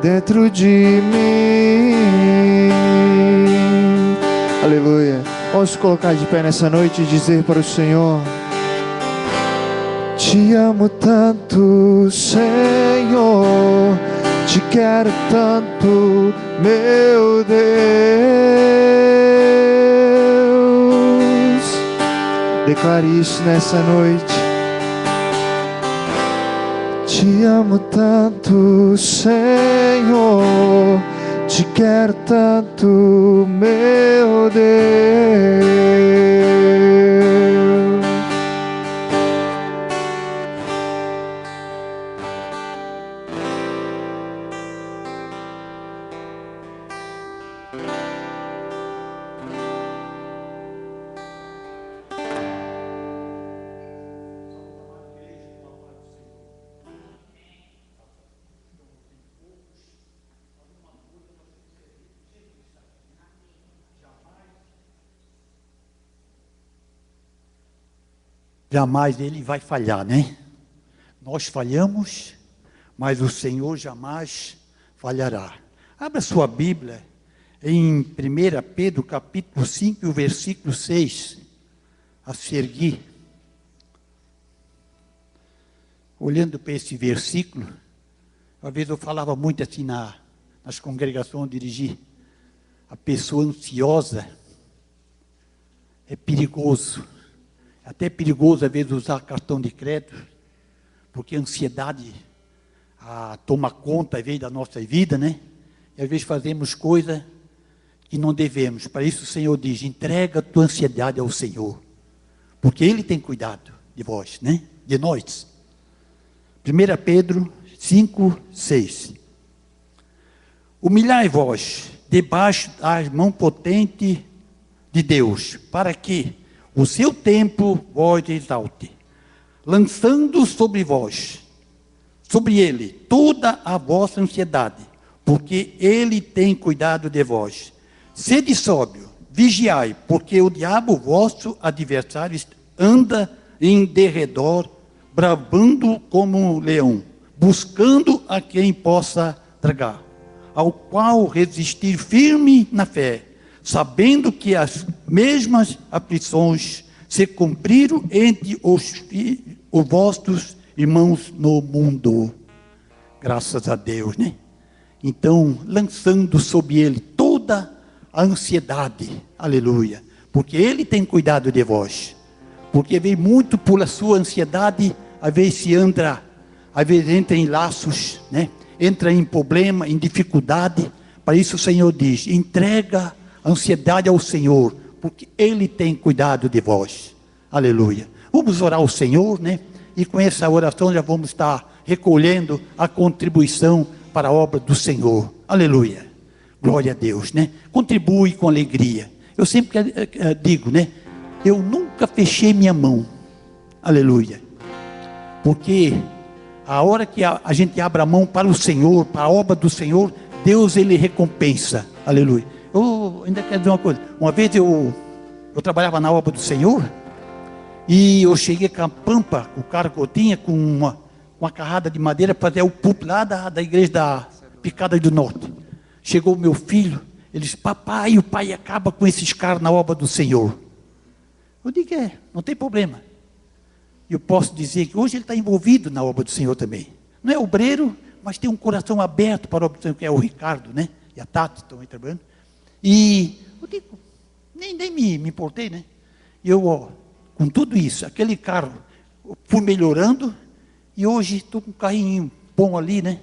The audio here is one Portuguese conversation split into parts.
dentro de mim. Aleluia. Vamos colocar de pé nessa noite e dizer para o Senhor: te amo tanto, Senhor, te quero tanto, meu Deus. Declare isso nessa noite. Te amo tanto, Senhor, te quero tanto, meu Deus. Jamais ele vai falhar, né? Nós falhamos, mas o Senhor jamais falhará. Abra sua Bíblia em 1 Pedro, capítulo 5, o versículo 6, a seguir. Olhando para esse versículo, uma vez eu falava muito assim nas congregações onde dirigi. A pessoa ansiosa é perigoso. Até perigoso, às vezes, usar cartão de crédito, porque a ansiedade toma conta, às vezes, da nossa vida, né? E, às vezes, fazemos coisas que não devemos. Para isso, o Senhor diz: entrega a tua ansiedade ao Senhor, porque Ele tem cuidado de vós, né? De nós. 1 Pedro 5, 6. Humilhai-vos debaixo da mão potente de Deus, para que o seu tempo vós exalte, lançando sobre vós, sobre ele, toda a vossa ansiedade, porque ele tem cuidado de vós. Sede sóbrio, vigiai, porque o diabo, vosso adversário, anda em derredor, bravando como um leão, buscando a quem possa tragar, ao qual resistir firme na fé, sabendo que as mesmas aflições se cumpriram entre os vossos irmãos no mundo. Graças a Deus, né? Então, lançando sobre ele toda a ansiedade, aleluia, porque ele tem cuidado de vós. Porque vem muito por a sua ansiedade, às vezes entra em laços, né? Entra em problema, em dificuldade. Para isso o Senhor diz: entrega a ansiedade ao Senhor, porque Ele tem cuidado de vós. Aleluia. Vamos orar ao Senhor, né? E com essa oração já vamos estar recolhendo a contribuição para a obra do Senhor. Aleluia. Glória a Deus, né? Contribui com alegria. Eu sempre digo, né? Eu nunca fechei minha mão. Aleluia. Porque a hora que a gente abre a mão para o Senhor, para a obra do Senhor, Deus, Ele recompensa. Aleluia. Eu ainda quero dizer uma coisa. Uma vez eu trabalhava na obra do Senhor, e eu cheguei com a pampa, o cara que eu tinha, com uma carrada de madeira para fazer o púlpito lá da igreja da Picada do Norte. Chegou o meu filho, ele disse: papai, o pai acaba com esses caras na obra do Senhor. Eu digo: não tem problema. Eu posso dizer que hoje ele está envolvido na obra do Senhor também. Não é obreiro, mas tem um coração aberto para a obra do Senhor, que é o Ricardo, né? E a Tati estão aí trabalhando. E eu digo, nem me importei, né? E eu, com tudo isso, aquele carro, fui melhorando, e hoje estou com um carrinho bom ali, né?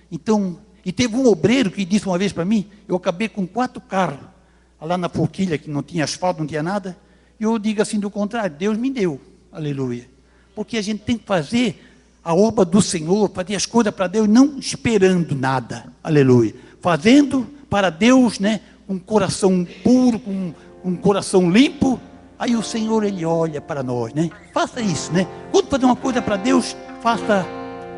Então, e teve um obreiro que disse uma vez para mim: eu acabei com 4 carros, lá na forquilha, que não tinha asfalto, não tinha nada, e eu digo assim, do contrário, Deus me deu, aleluia. Porque a gente tem que fazer a obra do Senhor, fazer as coisas para Deus, não esperando nada, aleluia. Fazendo para Deus, né? Com um coração puro, com um coração limpo, aí o Senhor, Ele olha para nós, né? Faça isso, né? Quando fazer uma coisa para Deus, faça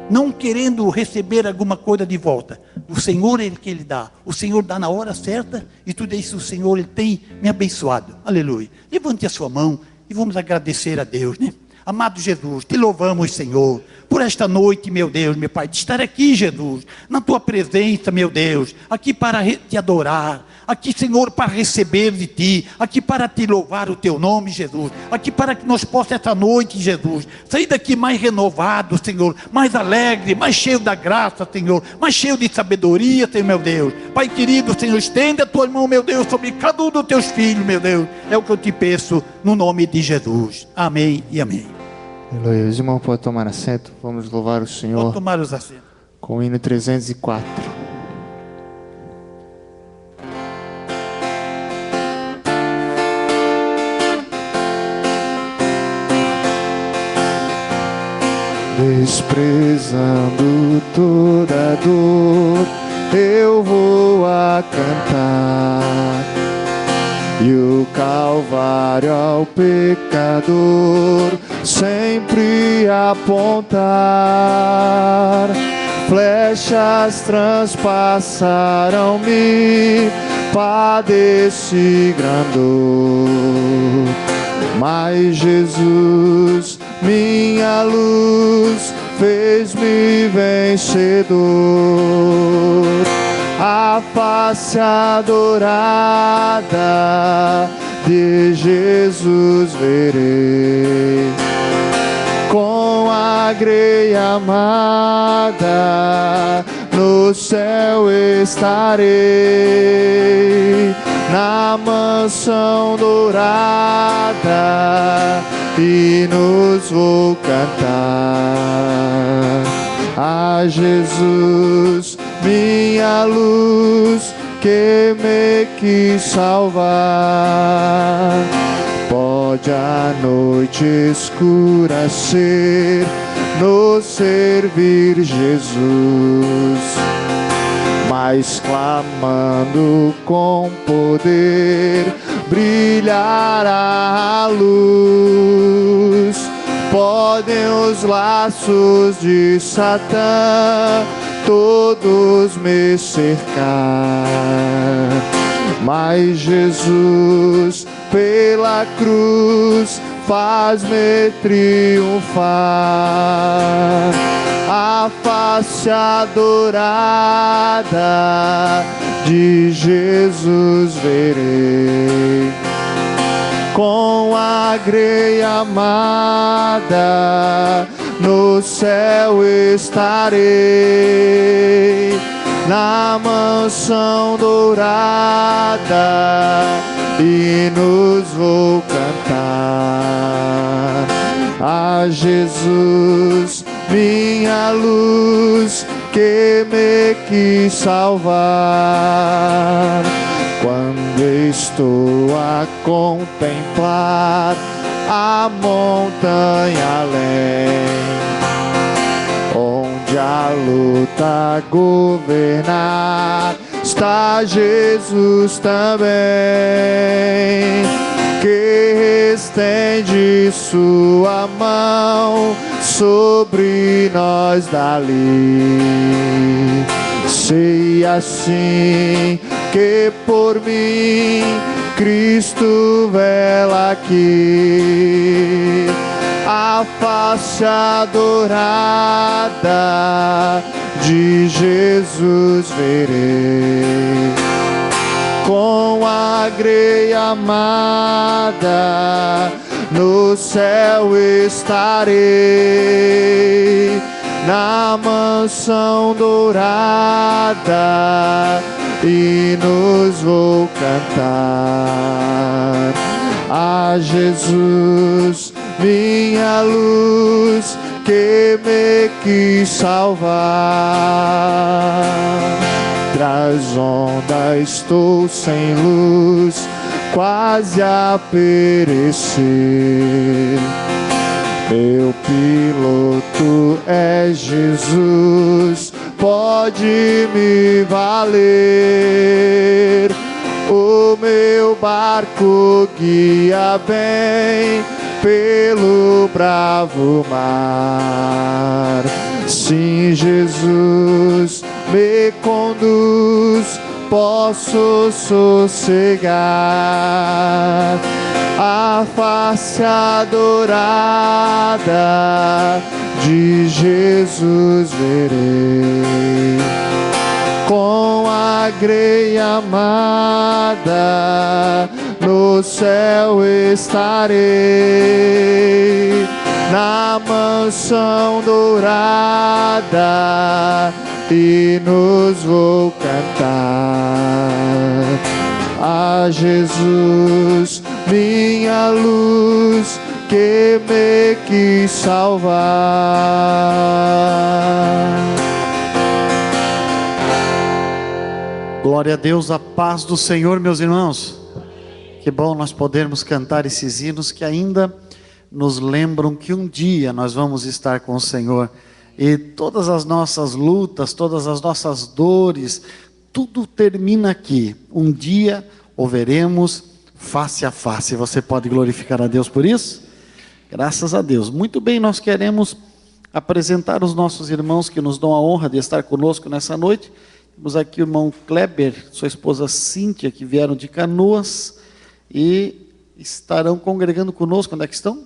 não querendo receber alguma coisa de volta. O Senhor é que Ele dá. O Senhor dá na hora certa, e tudo isso o Senhor, Ele tem me abençoado. Aleluia. Levante a sua mão e vamos agradecer a Deus, né? Amado Jesus, te louvamos, Senhor, por esta noite, meu Deus, meu Pai, de estar aqui, Jesus, na tua presença, meu Deus, aqui para te adorar, aqui, Senhor, para receber de ti, aqui para te louvar o teu nome, Jesus, aqui para que nós possamos esta noite, Jesus, sair daqui mais renovado, Senhor, mais alegre, mais cheio da graça, Senhor, mais cheio de sabedoria, Senhor, meu Deus. Pai querido, Senhor, estenda a tua mão, meu Deus, sobre cada um dos teus filhos, meu Deus, é o que eu te peço, no nome de Jesus. Amém e amém. Aleluia. Os irmãos podem tomar assento. Vamos louvar o Senhor. Pode tomar os assentos. Com o hino 304. Desprezando toda dor, eu vou a cantar, e o Calvário ao pecador sempre apontar. Flechas transpassaram-me, padeci grande dor, mas Jesus, minha luz, fez-me vencedor. A face adorada de Jesus verei, com a greia amada no céu estarei, na mansão dourada e nos vou cantar. A Jesus, minha luz, que me quis salvar. Pode a noite escura ser, nos servir Jesus, mas clamando com poder, brilhará a luz. Podem os laços de Satã todos me cercar, mas Jesus pela cruz faz-me triunfar. A face adorada de Jesus verei, com a greia amada no céu estarei, na mansão dourada e nos vou cantar. A Jesus, minha luz, que me quis salvar. Quando estou a contemplar a montanha além, onde a luta governar, está Jesus também, que estende sua mão sobre nós dali. Sei assim que por mim Cristo vela aqui, a face adorada de Jesus verei, com a greia amada no céu estarei, na mansão dourada e nos vou cantar. A Jesus, minha luz, que me quis salvar. Tras onda estou sem luz, quase a perecer. Meu piloto é Jesus, pode me valer. O meu barco guia bem pelo bravo mar. Sim, Jesus me conduz, posso sossegar. a face adorada de Jesus verei. Com a grei amada no céu estarei, na mansão dourada, e nos vou cantar a Jesus, minha luz, que me quis salvar. Glória a Deus, a paz do Senhor, meus irmãos. Que bom nós podermos cantar esses hinos que ainda nos lembram que um dia nós vamos estar com o Senhor. E todas as nossas lutas, todas as nossas dores, tudo termina aqui. Um dia o veremos face a face. Você pode glorificar a Deus por isso? Graças a Deus. Muito bem, nós queremos apresentar os nossos irmãos que nos dão a honra de estar conosco nessa noite. Temos aqui o irmão Kleber, sua esposa Cíntia, que vieram de Canoas e estarão congregando conosco. Onde é que estão?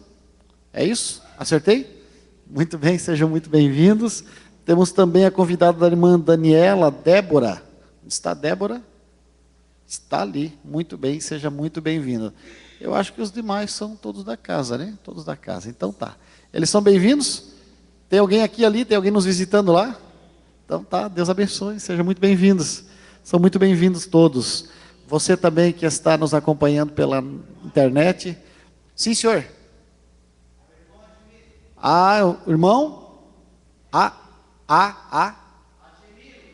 É isso? Acertei? Muito bem, sejam muito bem-vindos. Temos também a convidada da irmã Daniela, Débora. Onde está a Débora? Está ali. Muito bem, seja muito bem-vinda. Eu acho que os demais são todos da casa, né? Todos da casa. Então tá. Eles são bem-vindos? Tem alguém aqui ali? Tem alguém nos visitando lá? Então tá, Deus abençoe, sejam muito bem-vindos. São muito bem-vindos todos. Você também que está nos acompanhando pela internet. Sim, senhor. O irmão?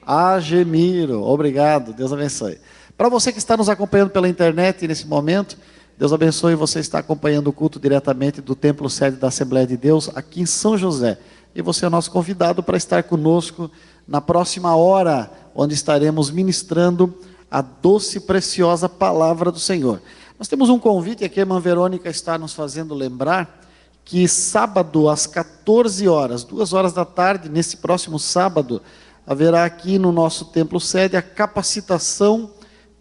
Agemiro. Obrigado, Deus abençoe. Para você que está nos acompanhando pela internet nesse momento, Deus abençoe, você está acompanhando o culto diretamente do Templo Sede da Assembleia de Deus, aqui em São José. E você é o nosso convidado para estar conosco na próxima hora, onde estaremos ministrando a doce e preciosa palavra do Senhor. Nós temos um convite aqui, a irmã Verônica está nos fazendo lembrar, que sábado às 14 horas, 2 horas da tarde, nesse próximo sábado, haverá aqui no nosso templo sede a capacitação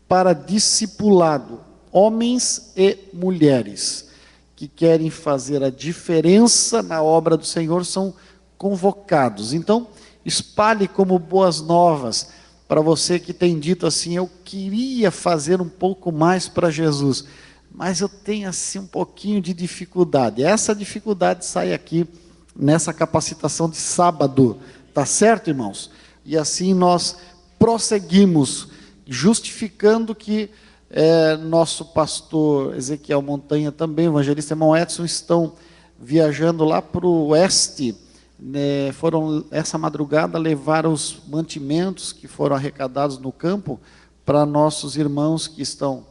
para discipulado, homens e mulheres, que querem fazer a diferença na obra do Senhor, são convocados. Então, espalhe como boas novas para você que tem dito assim: eu queria fazer um pouco mais para Jesus, mas eu tenho assim um pouquinho de dificuldade. Essa dificuldade sai aqui nessa capacitação de sábado, tá certo, irmãos? E assim nós prosseguimos, justificando que nosso pastor Ezequiel Montanha, também o evangelista irmão Edson, estão viajando lá para o oeste. Foram essa madrugada levar os mantimentos que foram arrecadados no campo para nossos irmãos que estão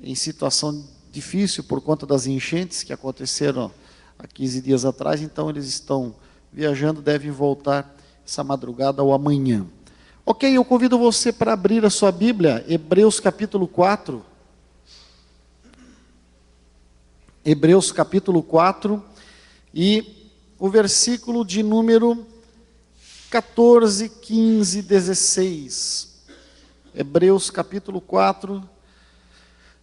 em situação difícil por conta das enchentes que aconteceram há 15 dias atrás. Então eles estão viajando, devem voltar essa madrugada ou amanhã. Ok, eu convido você para abrir a sua Bíblia, Hebreus capítulo 4. Hebreus capítulo 4 e o versículo de número 14, 15, 16. Hebreus capítulo 4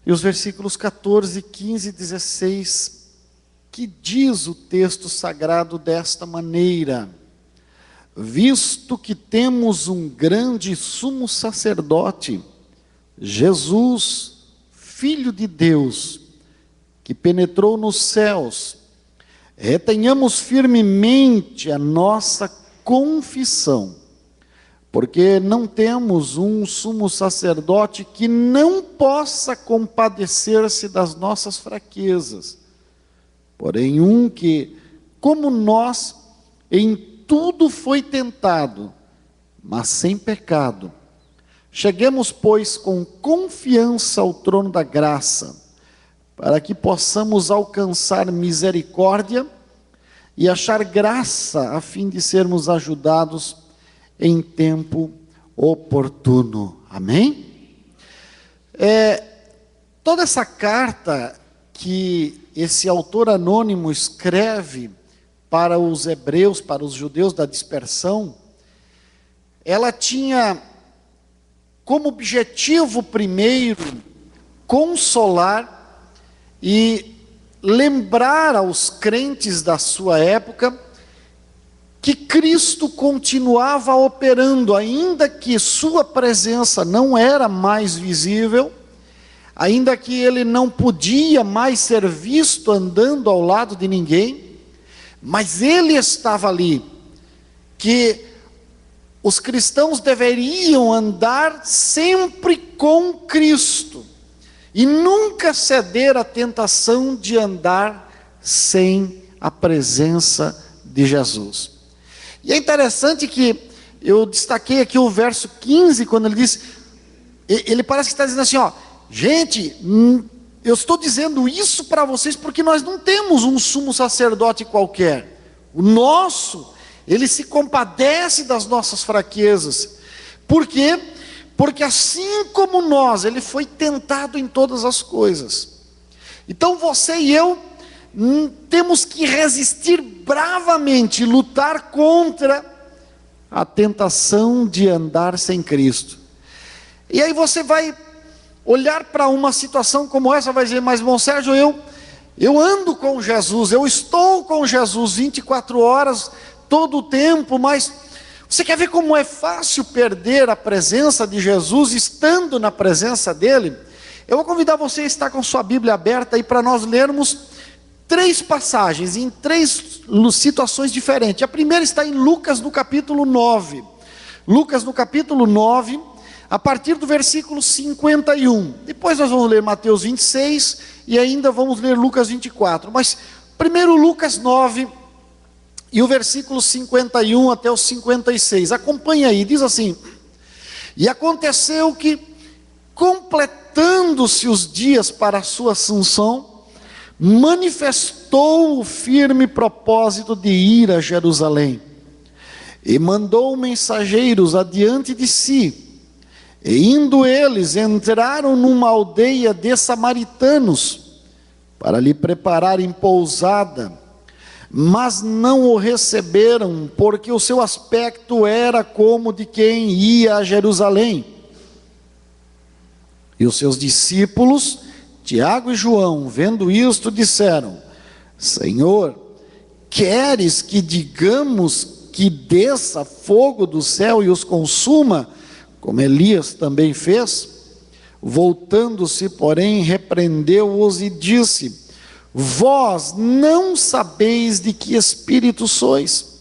e os versículos 14, 15 e 16, que diz o texto sagrado desta maneira: visto que temos um grande sumo sacerdote, Jesus, Filho de Deus, que penetrou nos céus, retenhamos firmemente a nossa confissão, porque não temos um sumo sacerdote que não possa compadecer-se das nossas fraquezas, porém um que, como nós, em tudo foi tentado, mas sem pecado. Cheguemos, pois, com confiança ao trono da graça, para que possamos alcançar misericórdia e achar graça, a fim de sermos ajudados em tempo oportuno. Amém? Toda essa carta que esse autor anônimo escreve para os hebreus, para os judeus da dispersão, ela tinha como objetivo primeiro consolar e lembrar aos crentes da sua época que Cristo continuava operando, ainda que sua presença não era mais visível, ainda que ele não podia mais ser visto andando ao lado de ninguém, mas ele estava ali, que os cristãos deveriam andar sempre com Cristo, e nunca ceder à tentação de andar sem a presença de Jesus. E é interessante que eu destaquei aqui o verso 15, quando ele diz, ele parece que está dizendo assim, ó, gente, eu estou dizendo isso para vocês porque nós não temos um sumo sacerdote qualquer. O nosso, ele se compadece das nossas fraquezas. Por quê? Porque assim como nós, ele foi tentado em todas as coisas. Então você e eu temos que resistir bravamente, lutar contra a tentação de andar sem Cristo. E aí você vai olhar para uma situação como essa, vai dizer, mas bom Sérgio, eu ando com Jesus, eu estou com Jesus 24 horas, todo o tempo, mas você quer ver como é fácil perder a presença de Jesus estando na presença dele? Eu vou convidar você a estar com sua Bíblia aberta aí para nós lermos 3 passagens, em 3 situações diferentes. A primeira está em Lucas no capítulo 9. Lucas no capítulo 9, a partir do versículo 51. Depois nós vamos ler Mateus 26 e ainda vamos ler Lucas 24. Mas primeiro Lucas 9 e o versículo 51 até o 56. Acompanhe aí, diz assim: E aconteceu que, completando-se os dias para a sua assunção, manifestou o firme propósito de ir a Jerusalém, e mandou mensageiros adiante de si, e indo eles, entraram numa aldeia de samaritanos, para lhe prepararem pousada, mas não o receberam, porque o seu aspecto era como de quem ia a Jerusalém. E os seus discípulos, Tiago e João, vendo isto, disseram: Senhor, queres que digamos que desça fogo do céu e os consuma, como Elias também fez? Voltando-se, porém, repreendeu-os e disse: Vós não sabeis de que espírito sois,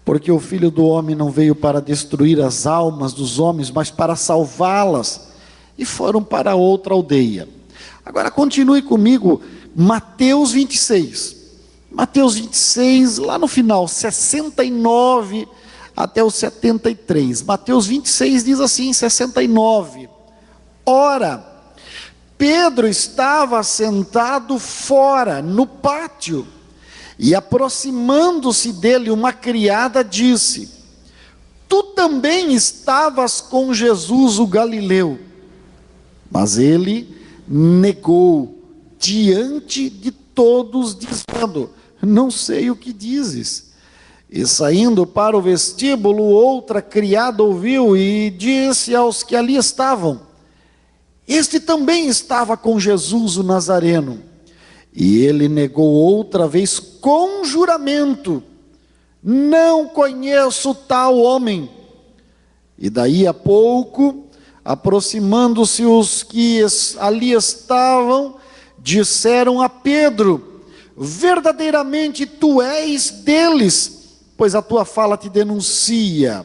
porque o Filho do Homem não veio para destruir as almas dos homens, mas para salvá-las. E foram para outra aldeia. Agora continue comigo, Mateus 26. Mateus 26, lá no final, 69 até o 73. Mateus 26 diz assim, 69. Ora, Pedro estava sentado fora, no pátio, e aproximando-se dele uma criada disse: Tu também estavas com Jesus o Galileu. Mas ele negou diante de todos, dizendo: Não sei o que dizes. E saindo para o vestíbulo, outra criada ouviu e disse aos que ali estavam: Este também estava com Jesus o Nazareno. E ele negou outra vez com juramento: Não conheço tal homem. E daí a pouco, aproximando-se os que ali estavam, disseram a Pedro: Verdadeiramente tu és deles, pois a tua fala te denuncia.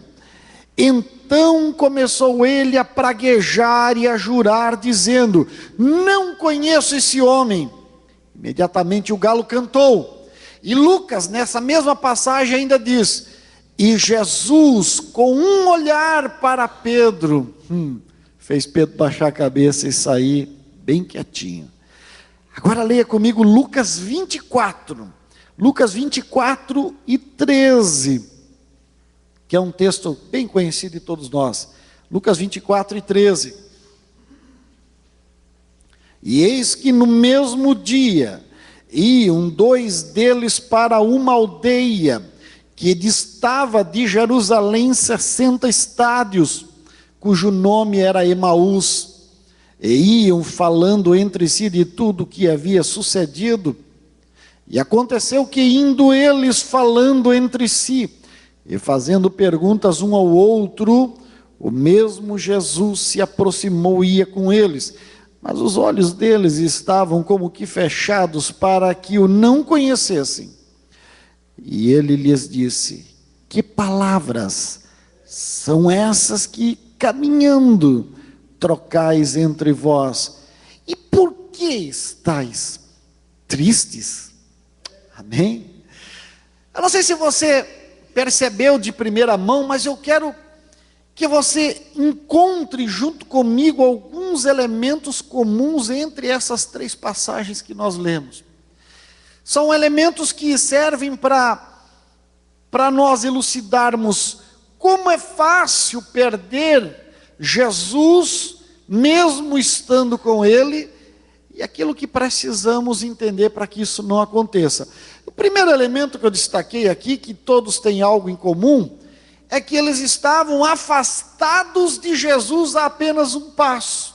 Então começou ele a praguejar e a jurar, dizendo: Não conheço esse homem. Imediatamente o galo cantou. E Lucas, nessa mesma passagem, ainda diz: E Jesus, com um olhar para Pedro, fez Pedro baixar a cabeça e sair bem quietinho. Agora leia comigo Lucas 24. Lucas 24 e 13. Que é um texto bem conhecido de todos nós. Lucas 24 e 13. E eis que no mesmo dia iam 2 deles para uma aldeia que distava de Jerusalém 60 estádios, cujo nome era Emaús, e iam falando entre si de tudo o que havia sucedido. E aconteceu que, indo eles falando entre si e fazendo perguntas um ao outro, o mesmo Jesus se aproximou e ia com eles, mas os olhos deles estavam como que fechados para que o não conhecessem. E ele lhes disse: que palavras são essas que, caminhando, trocais entre vós? E por que estáis tristes? Amém? Eu não sei se você percebeu de primeira mão, mas eu quero que você encontre junto comigo alguns elementos comuns entre essas três passagens que nós lemos. São elementos que servem para nós elucidarmos como é fácil perder Jesus, mesmo estando com Ele, e aquilo que precisamos entender para que isso não aconteça. O primeiro elemento que eu destaquei aqui, que todos têm algo em comum, é que eles estavam afastados de Jesus a apenas um passo.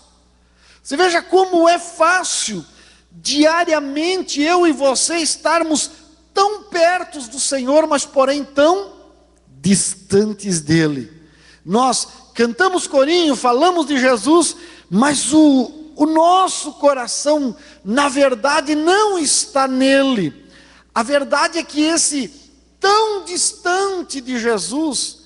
Você veja como é fácil, diariamente, eu e você estarmos tão perto do Senhor, mas porém tão distantes dEle. Nós cantamos corinho, falamos de Jesus, mas o nosso coração, na verdade, não está nele. A verdade é que esse tão distante de Jesus,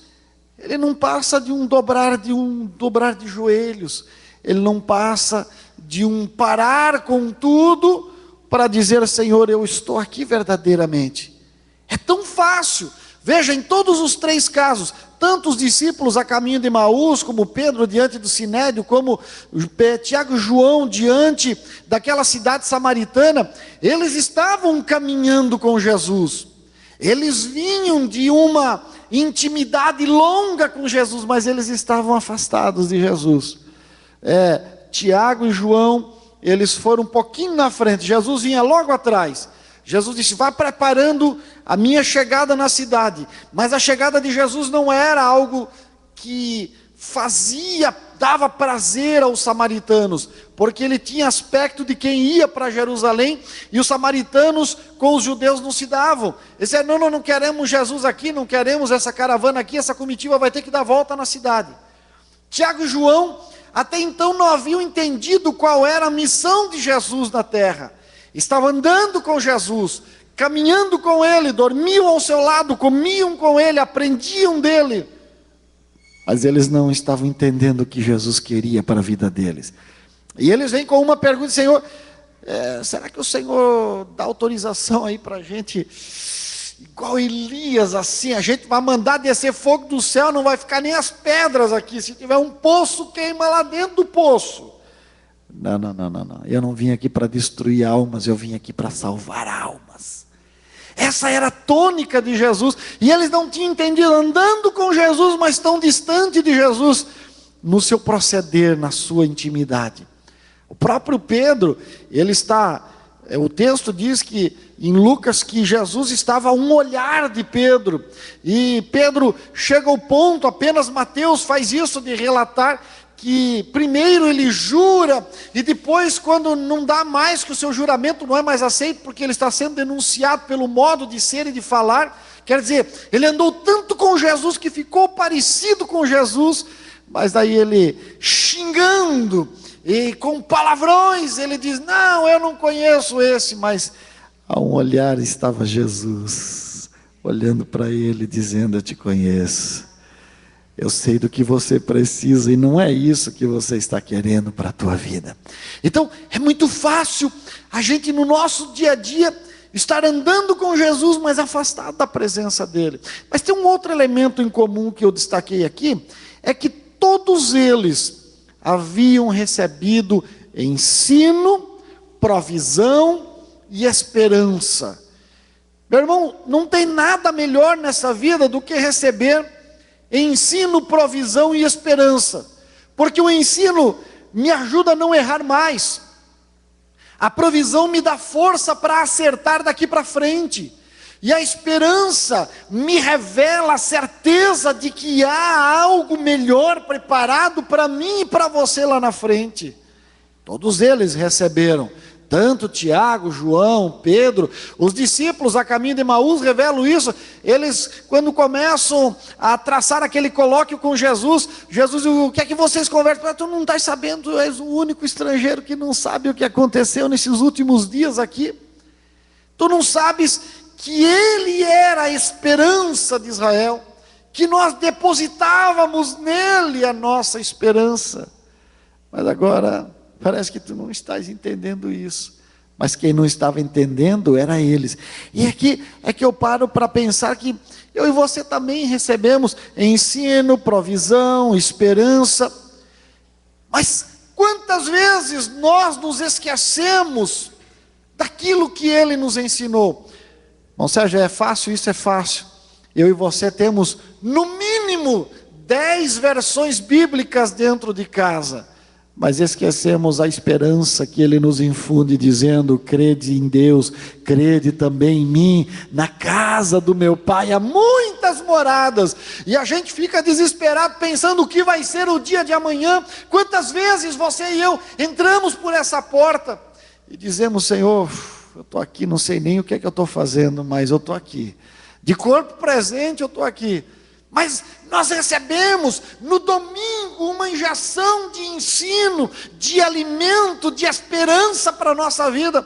ele não passa de um dobrar de joelhos, ele não passa de um parar com tudo para dizer: Senhor, eu estou aqui verdadeiramente. É tão fácil. Veja, em todos os três casos, tanto os discípulos a caminho de Emaús, como Pedro diante do Sinédrio, como Tiago e João diante daquela cidade samaritana, eles estavam caminhando com Jesus. Eles vinham de uma intimidade longa com Jesus, mas eles estavam afastados de Jesus. Tiago e João, eles foram um pouquinho na frente, Jesus vinha logo atrás. Jesus disse: vá preparando a minha chegada na cidade. Mas a chegada de Jesus não era algo que dava prazer aos samaritanos, porque ele tinha aspecto de quem ia para Jerusalém, e os samaritanos com os judeus não se davam. Eles disseram: não, não queremos Jesus aqui, não queremos essa caravana aqui, essa comitiva vai ter que dar volta na cidade. Tiago e João até então não haviam entendido qual era a missão de Jesus na terra. Estavam andando com Jesus, caminhando com Ele, dormiam ao seu lado, comiam com Ele, aprendiam dEle. Mas eles não estavam entendendo o que Jesus queria para a vida deles. E eles vêm com uma pergunta: Senhor, será que o Senhor dá autorização aí para a gente, igual Elias, assim, a gente vai mandar descer fogo do céu, não vai ficar nem as pedras aqui, se tiver um poço, queima lá dentro do poço. Não, eu não vim aqui para destruir almas, eu vim aqui para salvar almas. Essa era a tônica de Jesus, e eles não tinham entendido, andando com Jesus, mas tão distante de Jesus, no seu proceder, na sua intimidade. O próprio Pedro, o texto diz que, em Lucas, que Jesus estava a um olhar de Pedro, e Pedro chega ao ponto, apenas Mateus faz isso, de relatar, que primeiro ele jura, e depois, quando não dá mais, que o seu juramento não é mais aceito, porque ele está sendo denunciado pelo modo de ser e de falar, quer dizer, ele andou tanto com Jesus, que ficou parecido com Jesus, mas daí ele, xingando, e com palavrões, ele diz: não, eu não conheço esse, mas a um olhar estava Jesus, olhando para ele, dizendo: eu te conheço. Eu sei do que você precisa, e não é isso que você está querendo para a tua vida. Então, é muito fácil a gente, no nosso dia a dia, estar andando com Jesus, mas afastado da presença dele. Mas tem um outro elemento em comum que eu destaquei aqui, é que todos eles haviam recebido ensino, provisão e esperança. Meu irmão, não tem nada melhor nessa vida do que receber ensino, provisão e esperança, porque o ensino me ajuda a não errar mais, a provisão me dá força para acertar daqui para frente, e a esperança me revela a certeza de que há algo melhor preparado para mim e para você lá na frente. Todos eles receberam, tanto Tiago, João, Pedro, os discípulos a caminho de Emaús revelam isso. Eles, quando começam a traçar aquele colóquio com Jesus, o que é que vocês conversam? Tu não estás sabendo, tu és o único estrangeiro que não sabe o que aconteceu nesses últimos dias aqui. Tu não sabes que Ele era a esperança de Israel, que nós depositávamos nele a nossa esperança. Mas agora parece que tu não estás entendendo isso. Mas quem não estava entendendo era eles. E aqui é que eu paro para pensar que eu e você também recebemos ensino, provisão, esperança. Mas quantas vezes nós nos esquecemos daquilo que Ele nos ensinou? Bom, Sérgio, é fácil? Isso é fácil. Eu e você temos, no mínimo, 10 versões bíblicas dentro de casa. Mas esquecemos a esperança que Ele nos infunde, dizendo: crede em Deus, crede também em mim. Na casa do meu Pai há muitas moradas. E a gente fica desesperado pensando o que vai ser o dia de amanhã. Quantas vezes você e eu entramos por essa porta e dizemos: Senhor, eu estou aqui, não sei nem o que é que eu estou fazendo, mas eu estou aqui. De corpo presente eu estou aqui. Mas nós recebemos no domingo uma injeção de ensino, de alimento, de esperança para a nossa vida.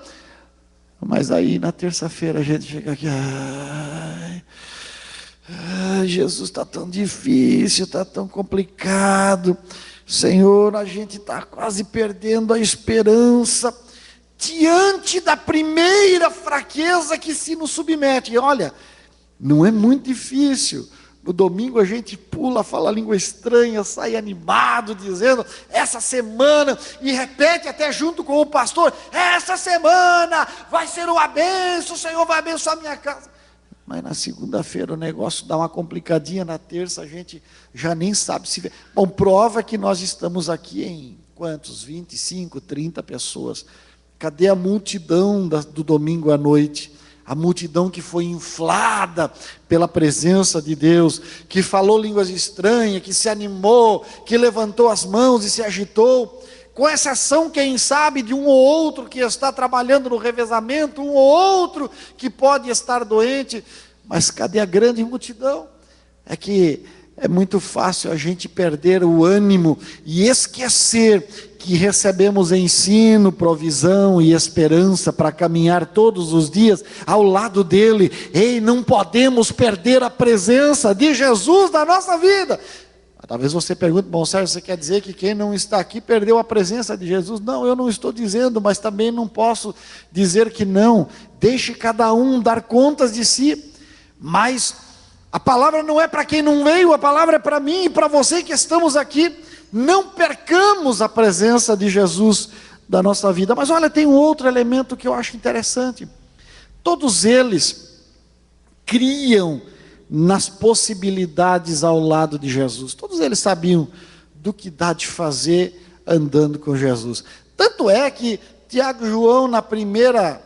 Mas aí na terça-feira a gente chega aqui: Jesus, está tão difícil, está tão complicado. Senhor, a gente está quase perdendo a esperança diante da primeira fraqueza que se nos submete. E olha, não é muito difícil. No domingo a gente pula, fala língua estranha, sai animado, dizendo: essa semana, e repete até junto com o pastor: essa semana vai ser uma bênção, o Senhor vai abençoar a minha casa. Mas na segunda-feira o negócio dá uma complicadinha, na terça a gente já nem sabe se vê. Bom, prova que nós estamos aqui em quantos? 25, 30 pessoas. Cadê a multidão do domingo à noite? A multidão que foi inflada pela presença de Deus, que falou línguas estranhas, que se animou, que levantou as mãos e se agitou, com exceção, quem sabe, de um ou outro que está trabalhando no revezamento, um ou outro que pode estar doente. Mas cadê a grande multidão? É que é muito fácil a gente perder o ânimo e esquecer que recebemos ensino, provisão e esperança para caminhar todos os dias ao lado dele. Ei, não podemos perder a presença de Jesus na nossa vida. Talvez você pergunte: bom, Sérgio, você quer dizer que quem não está aqui perdeu a presença de Jesus? Não, eu não estou dizendo, mas também não posso dizer que não. Deixe cada um dar contas de si. Mas a palavra não é para quem não veio, a palavra é para mim e para você que estamos aqui. Não percamos a presença de Jesus da nossa vida. Mas olha, tem um outro elemento que eu acho interessante. Todos eles criam nas possibilidades ao lado de Jesus. Todos eles sabiam do que dá de fazer andando com Jesus. Tanto é que Tiago e João, na primeira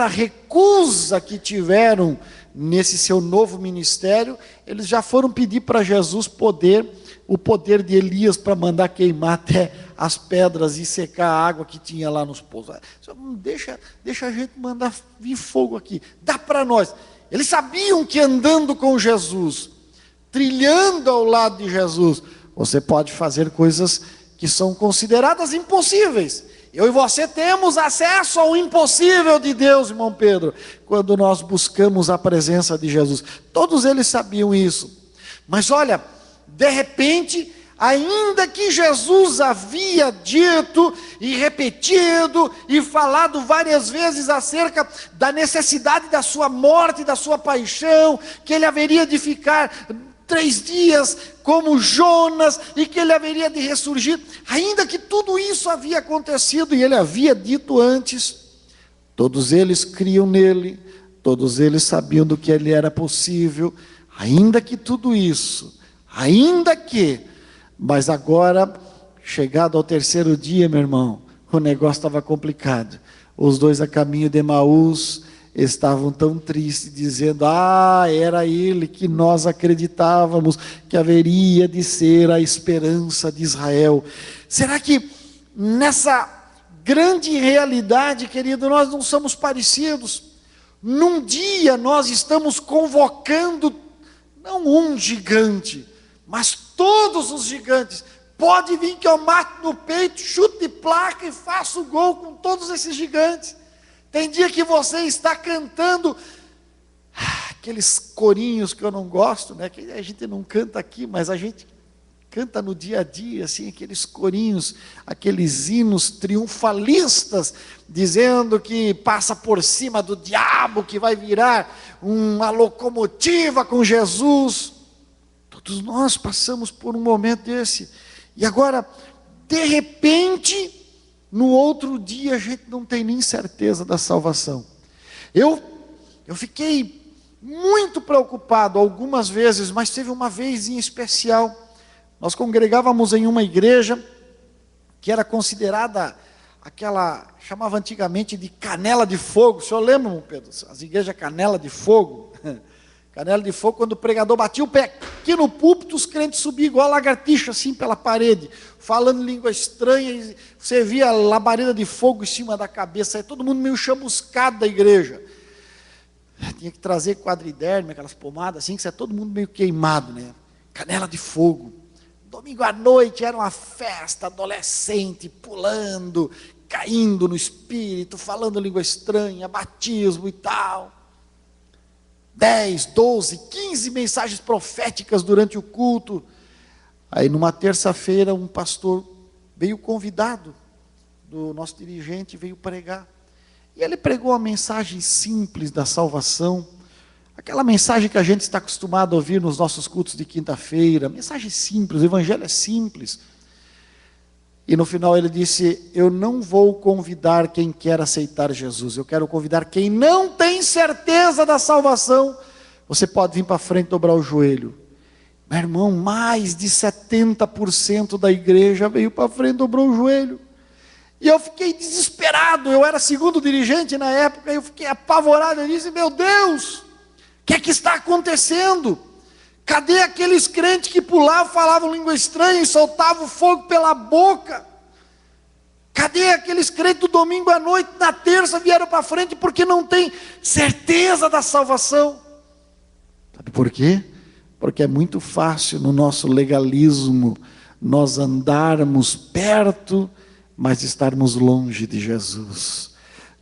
recusa que tiveram nesse seu novo ministério, eles já foram pedir para Jesus o poder de Elias para mandar queimar até as pedras e secar a água que tinha lá nos poços. Deixa a gente mandar vir fogo aqui, dá para nós. Eles sabiam que andando com Jesus, trilhando ao lado de Jesus, você pode fazer coisas que são consideradas impossíveis. Eu e você temos acesso ao impossível de Deus, irmão Pedro, quando nós buscamos a presença de Jesus. Todos eles sabiam isso. Mas olha, de repente, ainda que Jesus havia dito e repetido e falado várias vezes acerca da necessidade da sua morte, da sua paixão, que ele haveria de ficar 3 dias como Jonas e que ele haveria de ressurgir, ainda que tudo isso havia acontecido e ele havia dito antes, todos eles criam nele, todos eles sabiam do que ele era possível, ainda que tudo isso, mas agora, chegado ao 3º dia, meu irmão, o negócio estava complicado. Os dois a caminho de Emaús estavam tão tristes, dizendo: era ele que nós acreditávamos que haveria de ser a esperança de Israel. Será que nessa grande realidade, querido, nós não somos parecidos. Num dia nós estamos convocando, não um gigante, mas todos os gigantes. Pode vir que eu mato no peito, chute de placa e faço gol com todos esses gigantes. Tem dia que você está cantando aqueles corinhos que eu não gosto, né? Que a gente não canta aqui, mas a gente canta no dia a dia, assim, aqueles corinhos, aqueles hinos triunfalistas, dizendo que passa por cima do diabo, que vai virar uma locomotiva com Jesus. Todos nós passamos por um momento desse. E agora, de repente, no outro dia, a gente não tem nem certeza da salvação. Eu fiquei muito preocupado algumas vezes, mas teve uma vez em especial. Nós congregávamos em uma igreja que era considerada aquela, chamava antigamente de canela de fogo. O senhor lembra, Pedro? As igrejas canela de fogo. Canela de fogo, quando o pregador batia o pé aqui no púlpito, os crentes subiam igual a lagartixa, assim, pela parede, falando língua estranha, e você via a labareda de fogo em cima da cabeça, aí todo mundo meio chamuscado da igreja. Tinha que trazer quadriderme, aquelas pomadas assim, que você todo mundo meio queimado, né? Canela de fogo. Domingo à noite era uma festa, adolescente, pulando, caindo no espírito, falando língua estranha, batismo e tal. 10, 12, 15 mensagens proféticas durante o culto. Aí numa terça-feira um pastor veio convidado do nosso dirigente, veio pregar. E ele pregou a mensagem simples da salvação, aquela mensagem que a gente está acostumado a ouvir nos nossos cultos de quinta-feira, mensagem simples, o evangelho é simples. E no final ele disse: eu não vou convidar quem quer aceitar Jesus, eu quero convidar quem não tem certeza da salvação. Você pode vir para frente e dobrar o joelho. Meu irmão, mais de 70% da igreja veio para frente e dobrou o joelho. E eu fiquei desesperado, eu era segundo dirigente na época, eu fiquei apavorado, eu disse: meu Deus, o que é que está acontecendo? Cadê aqueles crentes que pulavam, falavam língua estranha e soltavam fogo pela boca? Cadê aqueles crentes do domingo à noite, na terça vieram para frente porque não tem certeza da salvação? Sabe por quê? Porque é muito fácil no nosso legalismo nós andarmos perto, mas estarmos longe de Jesus.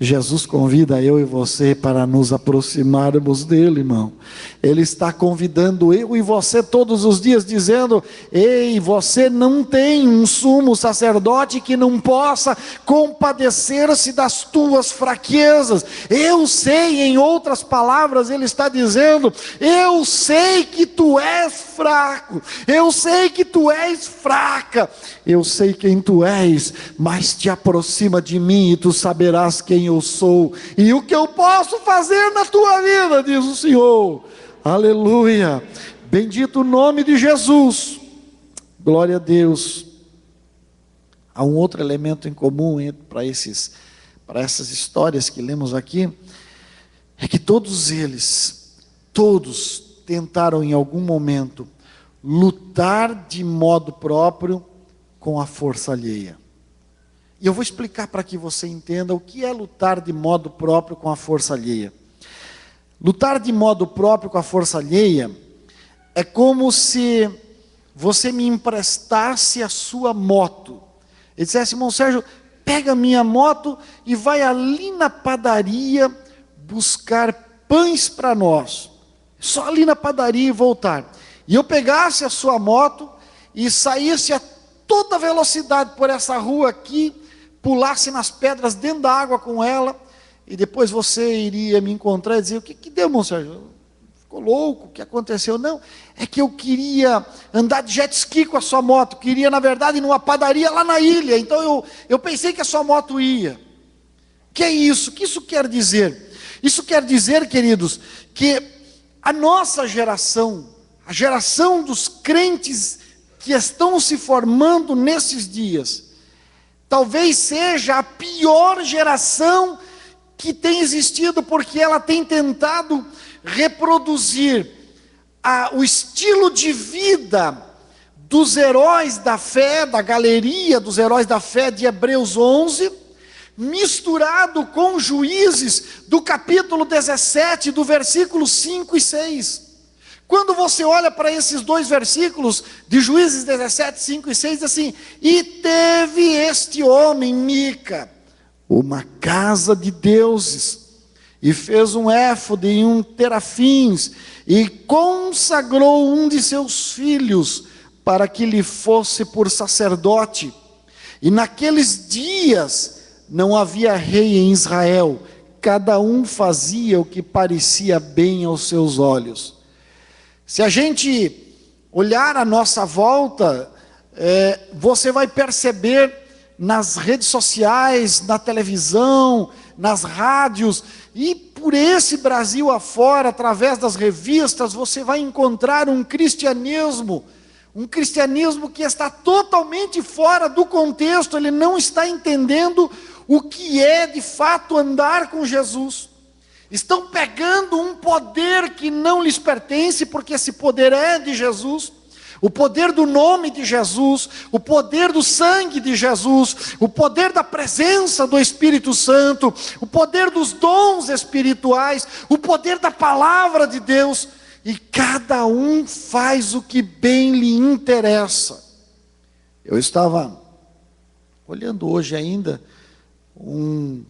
Jesus convida eu e você para nos aproximarmos dele, irmão. Ele está convidando eu e você todos os dias, dizendo: ei, você não tem um sumo sacerdote que não possa compadecer-se das tuas fraquezas. Eu sei, em outras palavras, ele está dizendo: eu sei que tu és fraco, eu sei que tu és fraca, eu sei quem tu és, mas te aproxima de mim e tu saberás quem eu sou e o que eu posso fazer na tua vida, diz o Senhor. Aleluia, bendito o nome de Jesus, glória a Deus. Há um outro elemento em comum para essas histórias que lemos aqui, é que todos tentaram em algum momento lutar de modo próprio com a força alheia. E eu vou explicar para que você entenda o que é lutar de modo próprio com a força alheia. Lutar de modo próprio com a força alheia é como se você me emprestasse a sua moto. Ele dissesse: irmão Sérgio, pega a minha moto e vai ali na padaria buscar pães para nós. Só ali na padaria e voltar. E eu pegasse a sua moto e saísse a toda velocidade por essa rua aqui, pulasse nas pedras dentro da água com ela, e depois você iria me encontrar e dizer: o que deu, irmão Sérgio? Ficou louco? O que aconteceu? Não, é que eu queria andar de jet ski com a sua moto, queria na verdade ir numa padaria lá na ilha, então eu pensei que a sua moto ia. Que é isso? O que isso quer dizer? Isso quer dizer, queridos, que a nossa geração, a geração dos crentes que estão se formando nesses dias, talvez seja a pior geração que tem existido, porque ela tem tentado reproduzir o estilo de vida dos heróis da fé, da galeria dos heróis da fé de Hebreus 11, misturado com Juízes, do capítulo 17, do versículo 5 e 6. Quando você olha para esses dois versículos, de Juízes 17, 5 e 6, diz assim: e teve este homem, Mica, uma casa de deuses, e fez um éfode e um terafins, e consagrou um de seus filhos, para que lhe fosse por sacerdote. E naqueles dias não havia rei em Israel, cada um fazia o que parecia bem aos seus olhos. Se a gente olhar à nossa volta, você vai perceber nas redes sociais, na televisão, nas rádios, e por esse Brasil afora, através das revistas, você vai encontrar um cristianismo que está totalmente fora do contexto. Ele não está entendendo o que é de fato andar com Jesus. Estão pegando um poder que não lhes pertence, porque esse poder é de Jesus, o poder do nome de Jesus, o poder do sangue de Jesus, o poder da presença do Espírito Santo, o poder dos dons espirituais, o poder da palavra de Deus, e cada um faz o que bem lhe interessa. Eu estava olhando hoje ainda, um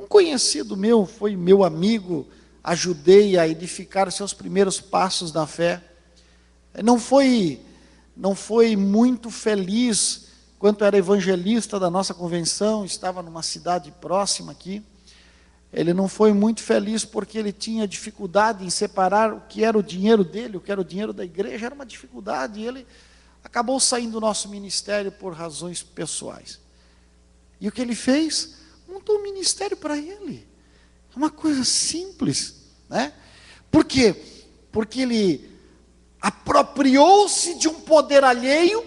conhecido meu, foi meu amigo, ajudei a edificar os seus primeiros passos na fé. Não foi muito feliz quando era evangelista da nossa convenção, estava numa cidade próxima aqui. Ele não foi muito feliz porque ele tinha dificuldade em separar o que era o dinheiro dele, o que era o dinheiro da igreja, era uma dificuldade, e ele acabou saindo do nosso ministério por razões pessoais. E o que ele fez? Montou um ministério para ele. É uma coisa simples, né? Por quê? Porque ele apropriou-se de um poder alheio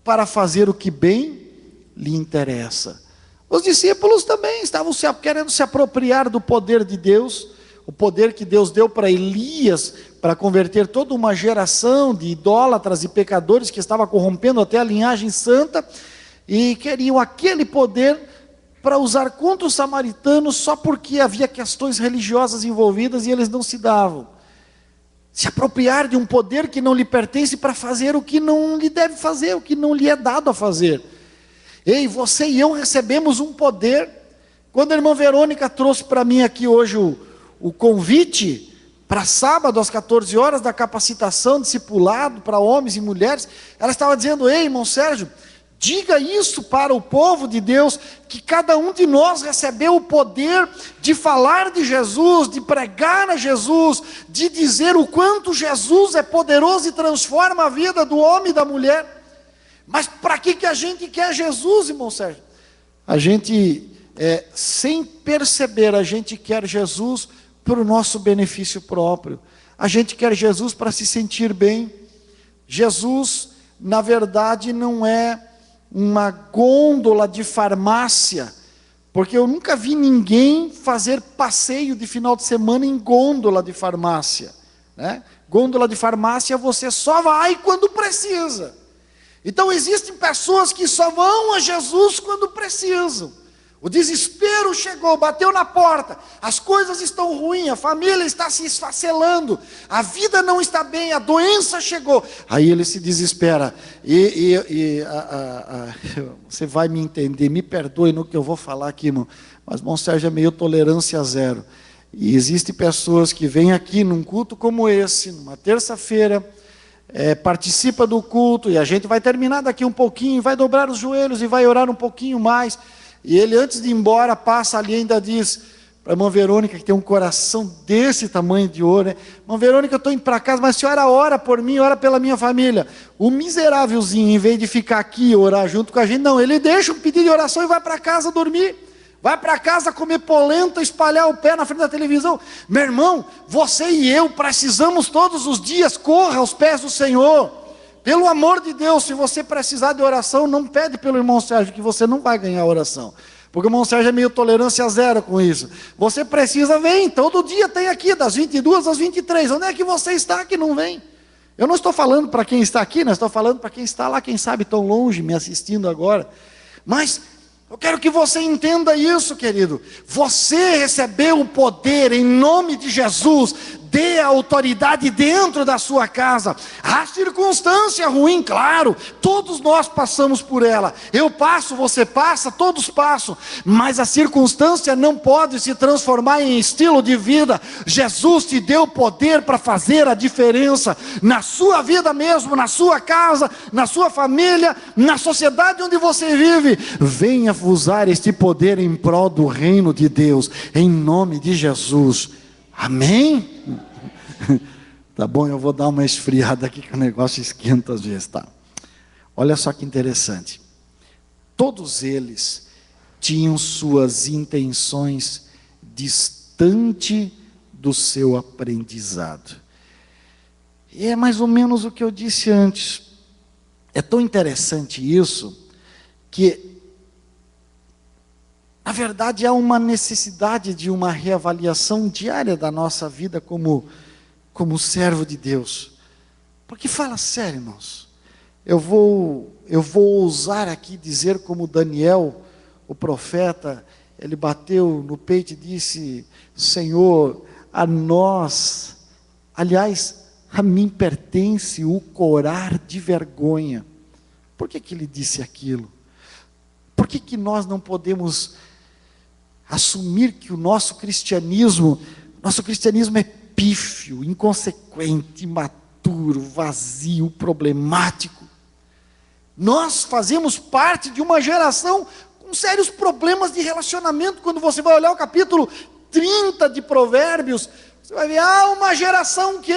para fazer o que bem lhe interessa. Os discípulos também estavam querendo se apropriar do poder de Deus, o poder que Deus deu para Elias, para converter toda uma geração de idólatras e pecadores que estava corrompendo até a linhagem santa, e queriam aquele poder para usar contra os samaritanos só porque havia questões religiosas envolvidas e eles não se davam. Se apropriar de um poder que não lhe pertence para fazer o que não lhe deve fazer, o que não lhe é dado a fazer. Ei, você e eu recebemos um poder. Quando a irmã Verônica trouxe para mim aqui hoje o convite para sábado às 14 horas da capacitação, discipulado para homens e mulheres, ela estava dizendo: ei, irmão Sérgio, diga isso para o povo de Deus, que cada um de nós recebeu o poder de falar de Jesus, de pregar a Jesus, de dizer o quanto Jesus é poderoso e transforma a vida do homem e da mulher. Mas para que a gente quer Jesus, irmão Sérgio? A gente, sem perceber, a gente quer Jesus para o nosso benefício próprio. A gente quer Jesus para se sentir bem. Jesus, na verdade, não é uma gôndola de farmácia, porque eu nunca vi ninguém fazer passeio de final de semana em gôndola de farmácia, né? Gôndola de farmácia você só vai quando precisa. Então existem pessoas que só vão a Jesus quando precisam. O desespero chegou, bateu na porta, as coisas estão ruins, a família está se esfacelando, a vida não está bem, a doença chegou. Aí ele se desespera. Você vai me entender, me perdoe no que eu vou falar aqui, irmão, mas irmão Sérgio é meio tolerância zero. E existem pessoas que vêm aqui num culto como esse, numa terça-feira, participa do culto, e a gente vai terminar daqui um pouquinho, vai dobrar os joelhos e vai orar um pouquinho mais. E ele, antes de ir embora, passa ali e ainda diz para a irmã Verônica, que tem um coração desse tamanho de ouro, né? Irmã Verônica, eu estou indo para casa, mas a senhora ora por mim, ora pela minha família. O miserávelzinho, em vez de ficar aqui e orar junto com a gente, não, ele deixa um pedido de oração e vai para casa dormir. Vai para casa comer polenta, espalhar o pé na frente da televisão. Meu irmão, você e eu precisamos todos os dias, corra aos pés do Senhor. Pelo amor de Deus, se você precisar de oração, não pede pelo irmão Sérgio, que você não vai ganhar oração. Porque o irmão Sérgio é meio tolerância zero com isso. Você precisa, vem, todo dia tem aqui, das 22 às 23. Onde é que você está que não vem? Eu não estou falando para quem está aqui, não estou falando para quem está lá, quem sabe tão longe, me assistindo agora. Mas Eu quero que você entenda isso, querido. Você recebeu o poder em nome de Jesus. Dê a autoridade dentro da sua casa. Há circunstância ruim, claro, todos nós passamos por ela. Eu passo, você passa, todos passam. Mas a circunstância não pode se transformar em estilo de vida. Jesus te deu poder para fazer a diferença na sua vida mesmo, na sua casa, na sua família, na sociedade onde você vive. Venha usar este poder em prol do reino de Deus, em nome de Jesus. Amém? Tá bom, eu vou dar uma esfriada aqui que o negócio esquenta às vezes, tá? Olha só que interessante. Todos eles tinham suas intenções distante do seu aprendizado. E é mais ou menos o que eu disse antes. É tão interessante isso, que na verdade há uma necessidade de uma reavaliação diária da nossa vida como servo de Deus. Porque fala sério, irmãos. Eu vou ousar aqui dizer como Daniel, o profeta, ele bateu no peito e disse: Senhor, a nós, aliás, a mim pertence o corar de vergonha. Por que ele disse aquilo? Por que nós não podemos assumir que o nosso cristianismo é pífio, inconsequente, imaturo, vazio, problemático? Nós fazemos parte de uma geração com sérios problemas de relacionamento. Quando você vai olhar o capítulo 30 de Provérbios, você vai ver, uma geração que...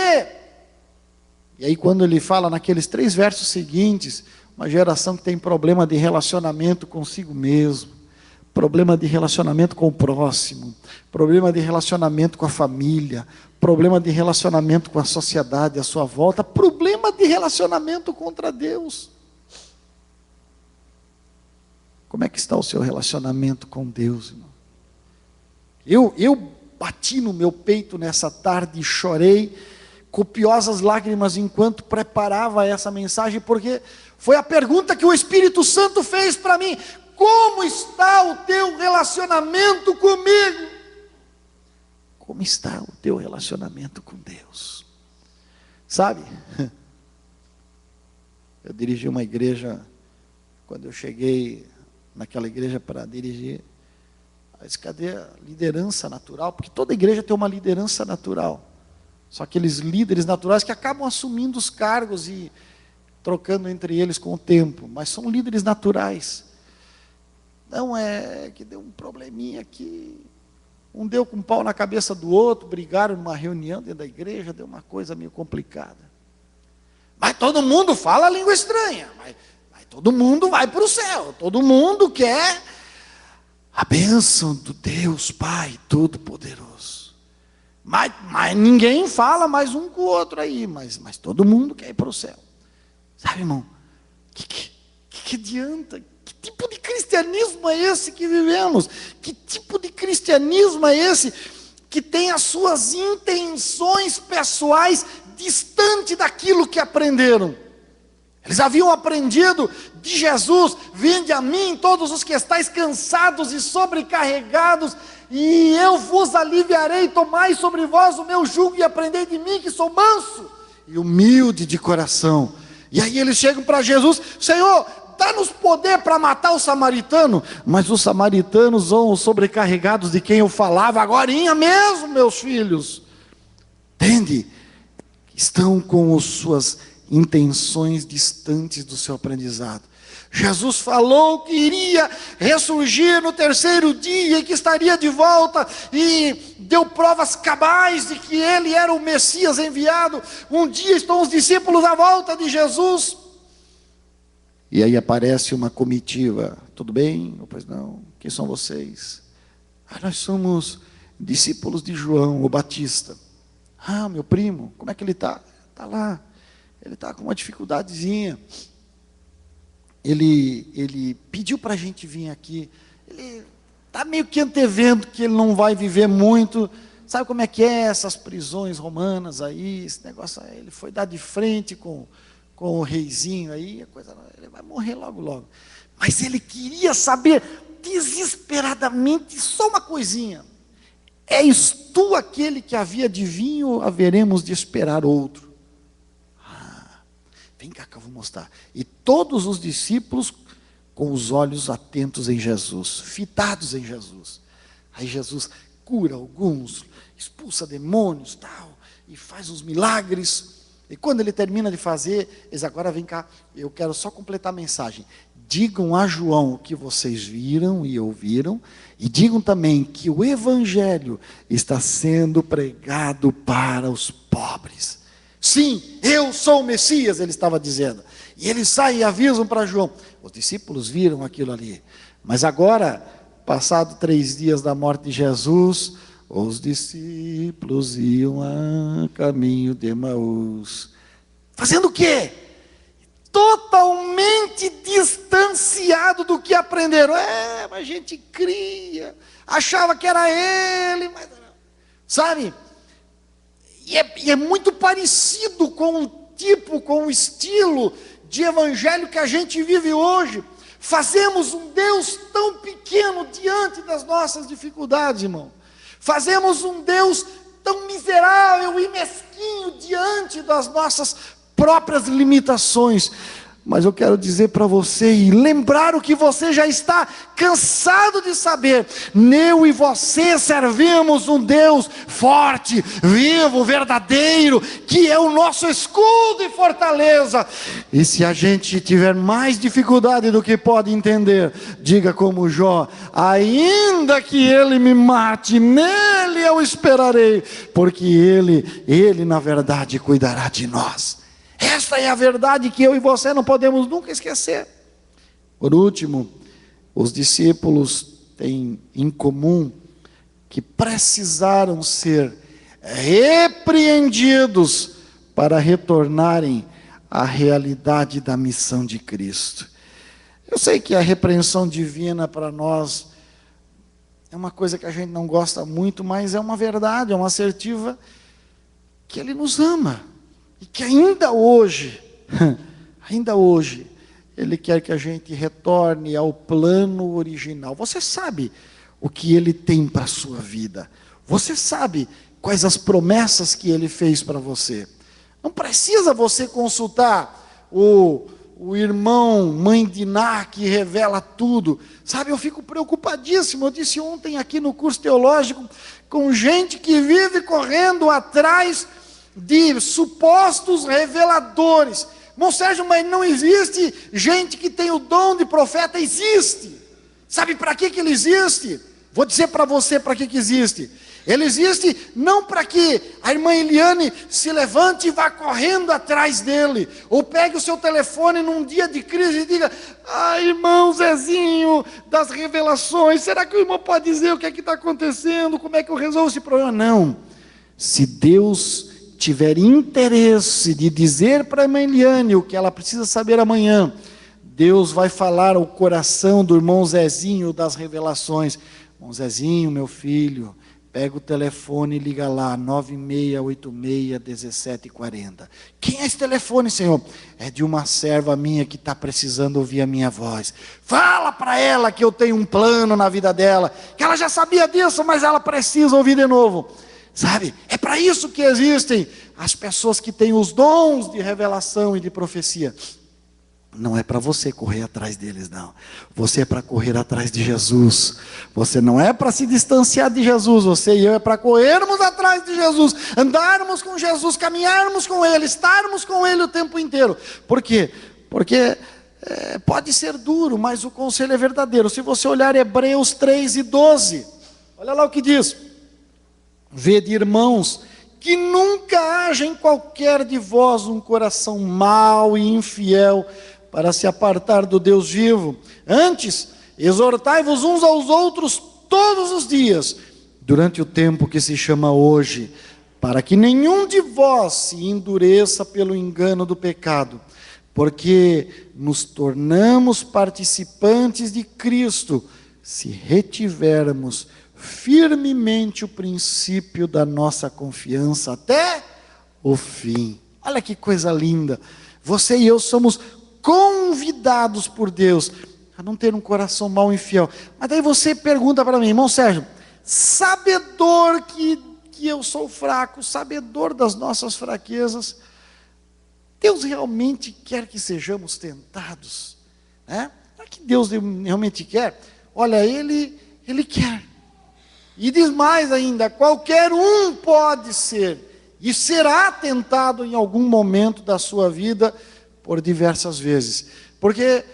E aí quando ele fala naqueles 3 versos seguintes, uma geração que tem problema de relacionamento consigo mesmo, problema de relacionamento com o próximo, problema de relacionamento com a família, problema de relacionamento com a sociedade à sua volta, problema de relacionamento contra Deus. Como é que está o seu relacionamento com Deus, irmão? Eu bati no meu peito nessa tarde e chorei copiosas lágrimas enquanto preparava essa mensagem, porque foi a pergunta que o Espírito Santo fez para mim: como está o teu relacionamento comigo? Como está o teu relacionamento com Deus? Sabe, eu dirigi uma igreja, quando eu cheguei naquela igreja para dirigir, eu disse: cadê a liderança natural? Porque toda igreja tem uma liderança natural. São aqueles líderes naturais que acabam assumindo os cargos e trocando entre eles com o tempo, mas são líderes naturais. Não é que deu um probleminha aqui, um deu com um pau na cabeça do outro, brigaram numa reunião dentro da igreja, deu uma coisa meio complicada. Mas todo mundo fala a língua estranha, mas todo mundo vai para o céu, todo mundo quer a bênção do Deus Pai Todo-Poderoso. Mas ninguém fala mais um com o outro aí, mas todo mundo quer ir para o céu. Sabe, irmão, que adianta? Que tipo de cristianismo é esse que vivemos? Que tipo de cristianismo é esse que tem as suas intenções pessoais distante daquilo que aprenderam? Eles haviam aprendido de Jesus: vinde a mim todos os que estáis cansados e sobrecarregados, e eu vos aliviarei. Tomai sobre vós o meu jugo e aprendei de mim, que sou manso e humilde de coração. E aí eles chegam para Jesus: Senhor, dá-nos poder para matar o samaritano. Mas os samaritanos são os sobrecarregados de quem eu falava agorinha mesmo, meus filhos. Entende? Estão com as suas intenções distantes do seu aprendizado. Jesus falou que iria ressurgir no 3º dia e que estaria de volta, e deu provas cabais de que ele era o Messias enviado. Um dia estão os discípulos à volta de Jesus, e aí aparece uma comitiva. Tudo bem? Pois não. Quem são vocês? Nós somos discípulos de João, o Batista. Meu primo, como é que ele está? Está lá, ele está com uma dificuldadezinha. Ele pediu para a gente vir aqui. Ele está meio que antevendo que ele não vai viver muito. Sabe como é que é essas prisões romanas aí, esse negócio aí? Ele foi dar de frente com o reizinho aí, ele vai morrer logo logo. Mas ele queria saber desesperadamente só uma coisinha: és tu aquele que havia de vir, ou haveremos de esperar outro? Vem cá que eu vou mostrar. E todos os discípulos com os olhos atentos em Jesus, fitados em Jesus. Aí Jesus cura alguns, expulsa demônios, tal, e faz os milagres. E quando ele termina de fazer, eles: agora vem cá, eu quero só completar a mensagem. Digam a João o que vocês viram e ouviram, e digam também que o evangelho está sendo pregado para os pobres. Sim, eu sou o Messias, ele estava dizendo. E eles saem e avisam para João. Os discípulos viram aquilo ali. Mas agora, passado 3 dias da morte de Jesus, os discípulos iam a caminho de Emaús. Fazendo o quê? Totalmente distanciado do que aprenderam. Mas a gente cria, achava que era ele, mas não. Sabe? E é muito parecido com o tipo, com o estilo de evangelho que a gente vive hoje. Fazemos um Deus tão pequeno diante das nossas dificuldades, irmão. Fazemos um Deus tão miserável e mesquinho diante das nossas próprias limitações. Mas eu quero dizer para você e lembrar o que você já está cansado de saber: eu e você servimos um Deus forte, vivo, verdadeiro, que é o nosso escudo e fortaleza. E se a gente tiver mais dificuldade do que pode entender, diga como Jó: ainda que ele me mate, nele eu esperarei, porque ele na verdade cuidará de nós. Esta é a verdade que eu e você não podemos nunca esquecer. Por último, os discípulos têm em comum que precisaram ser repreendidos para retornarem à realidade da missão de Cristo. Eu sei que a repreensão divina para nós é uma coisa que a gente não gosta muito, mas é uma verdade, é uma assertiva que Ele nos ama. E que ainda hoje, Ele quer que a gente retorne ao plano original. Você sabe o que Ele tem para a sua vida. Você sabe quais as promessas que Ele fez para você. Não precisa você consultar o irmão Mãe de Ná, que revela tudo. Sabe, eu fico preocupadíssimo. Eu disse ontem aqui no curso teológico, com gente que vive correndo atrás de supostos reveladores. Irmão Sérgio, mas não existe gente que tem o dom de profeta? Existe. Sabe para que ele existe? Vou dizer para você para que existe. Ele existe não para que a irmã Eliane se levante e vá correndo atrás dele, ou pegue o seu telefone num dia de crise e diga: irmão Zezinho das revelações, será que o irmão pode dizer o que é que está acontecendo, como é que eu resolvo esse problema? Não. Se Deus tiver interesse de dizer para a irmã Eliane o que ela precisa saber amanhã, Deus vai falar ao coração do irmão Zezinho das revelações. Irmão Zezinho, meu filho, pega o telefone e liga lá, 9686-1740. Quem é esse telefone, Senhor? É de uma serva minha que está precisando ouvir a minha voz. Fala para ela que eu tenho um plano na vida dela, que ela já sabia disso, mas ela precisa ouvir de novo. Sabe, é para isso que existem as pessoas que têm os dons de revelação e de profecia. Não é para você correr atrás deles, não. Você é para correr atrás de Jesus. Você não é para se distanciar de Jesus. Você e eu é para corrermos atrás de Jesus, andarmos com Jesus, caminharmos com Ele, estarmos com Ele o tempo inteiro. Por quê? Porque pode ser duro, mas o conselho é verdadeiro. Se você olhar Hebreus 3:12, olha lá o que diz: vede, irmãos, que nunca haja em qualquer de vós um coração mau e infiel para se apartar do Deus vivo. Antes, exortai-vos uns aos outros todos os dias, durante o tempo que se chama hoje, para que nenhum de vós se endureça pelo engano do pecado, porque nos tornamos participantes de Cristo, se retivermos firmemente o princípio da nossa confiança até o fim. Olha que coisa linda. Você e eu somos convidados por Deus a não ter um coração mau e infiel. Mas daí você pergunta para mim, irmão Sérgio, sabedor que eu sou fraco, sabedor das nossas fraquezas, Deus realmente quer que sejamos tentados? Né? Não é que Deus realmente quer? Olha, Ele quer. E diz mais ainda, qualquer um pode ser, e será tentado em algum momento da sua vida, por diversas vezes. Porque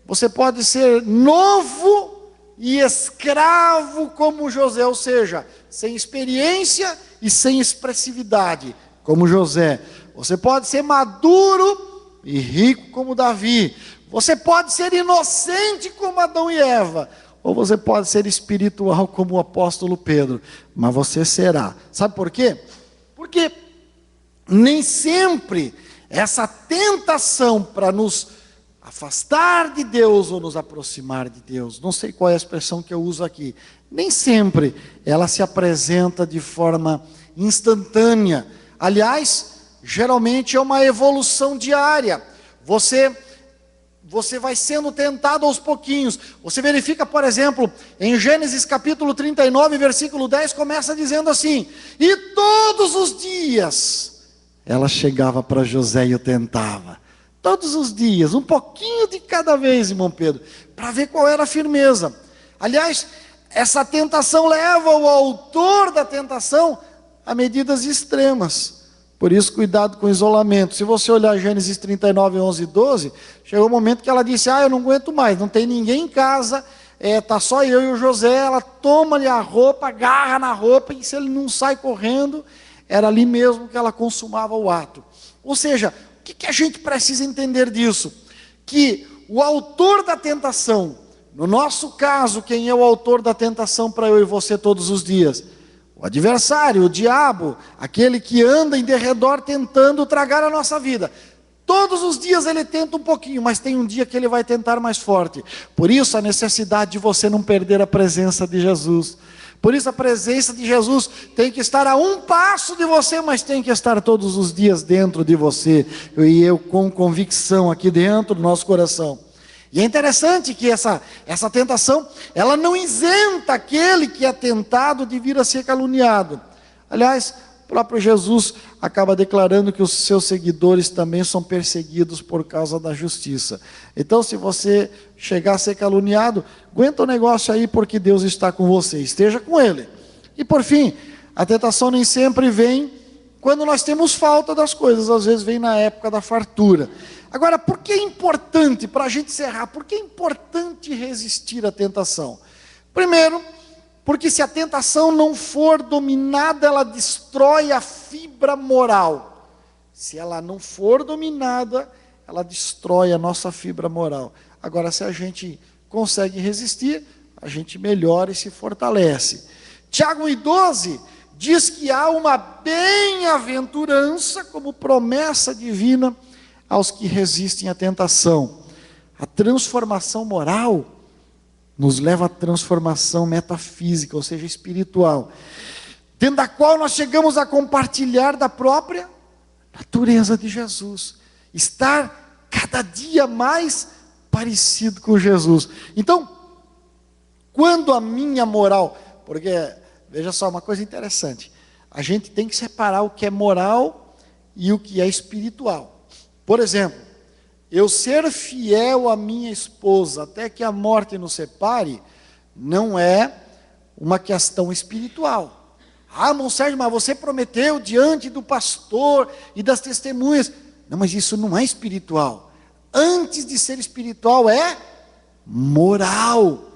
você pode ser novo e escravo como José, ou seja, sem experiência e sem expressividade, como José. Você pode ser maduro e rico como Davi. Você pode ser inocente como Adão e Eva. Ou você pode ser espiritual como o apóstolo Pedro. Mas você será. Sabe por quê? Porque nem sempre essa tentação para nos afastar de Deus ou nos aproximar de Deus, não sei qual é a expressão que eu uso aqui, nem sempre ela se apresenta de forma instantânea. Aliás, geralmente é uma evolução diária. Você vai sendo tentado aos pouquinhos. Você verifica, por exemplo, em Gênesis capítulo 39, versículo 10, começa dizendo assim: e todos os dias ela chegava para José e o tentava. Todos os dias, um pouquinho de cada vez, irmão Pedro, para ver qual era a firmeza. Aliás, essa tentação leva o autor da tentação a medidas extremas. Por isso, cuidado com o isolamento. Se você olhar Gênesis 39, 11 e 12, chegou o momento que ela disse, eu não aguento mais, não tem ninguém em casa, está só eu e o José. Ela toma-lhe a roupa, agarra na roupa, e se ele não sai correndo, era ali mesmo que ela consumava o ato. Ou seja, o que a gente precisa entender disso? Que o autor da tentação, no nosso caso, quem é o autor da tentação para eu e você todos os dias? O adversário, o diabo, aquele que anda em derredor tentando tragar a nossa vida. Todos os dias ele tenta um pouquinho, mas tem um dia que ele vai tentar mais forte. Por isso a necessidade de você não perder a presença de Jesus. Por isso a presença de Jesus tem que estar a um passo de você, mas tem que estar todos os dias dentro de você. E eu com convicção aqui dentro do nosso coração. E é interessante que essa tentação, ela não isenta aquele que é tentado de vir a ser caluniado. Aliás, o próprio Jesus acaba declarando que os seus seguidores também são perseguidos por causa da justiça. Então, se você chegar a ser caluniado, aguenta o negócio aí, porque Deus está com você, esteja com Ele. E por fim, a tentação nem sempre vem quando nós temos falta das coisas, às vezes vem na época da fartura. Agora, por que é importante, para a gente encerrar, por que é importante resistir à tentação? Primeiro, porque se a tentação não for dominada, ela destrói a fibra moral. Se ela não for dominada, ela destrói a nossa fibra moral. Agora, se a gente consegue resistir, a gente melhora e se fortalece. Tiago 1,12 diz que há uma bem-aventurança como promessa divina aos que resistem à tentação. A transformação moral nos leva à transformação metafísica, ou seja, espiritual, dentro da qual nós chegamos a compartilhar da própria natureza de Jesus, estar cada dia mais parecido com Jesus. Então, quando a minha moral, porque, veja só, uma coisa interessante, a gente tem que separar o que é moral e o que é espiritual. Por exemplo, eu ser fiel à minha esposa até que a morte nos separe, não é uma questão espiritual. Irmão Sérgio, mas você prometeu diante do pastor e das testemunhas. Não, mas isso não é espiritual. Antes de ser espiritual é moral.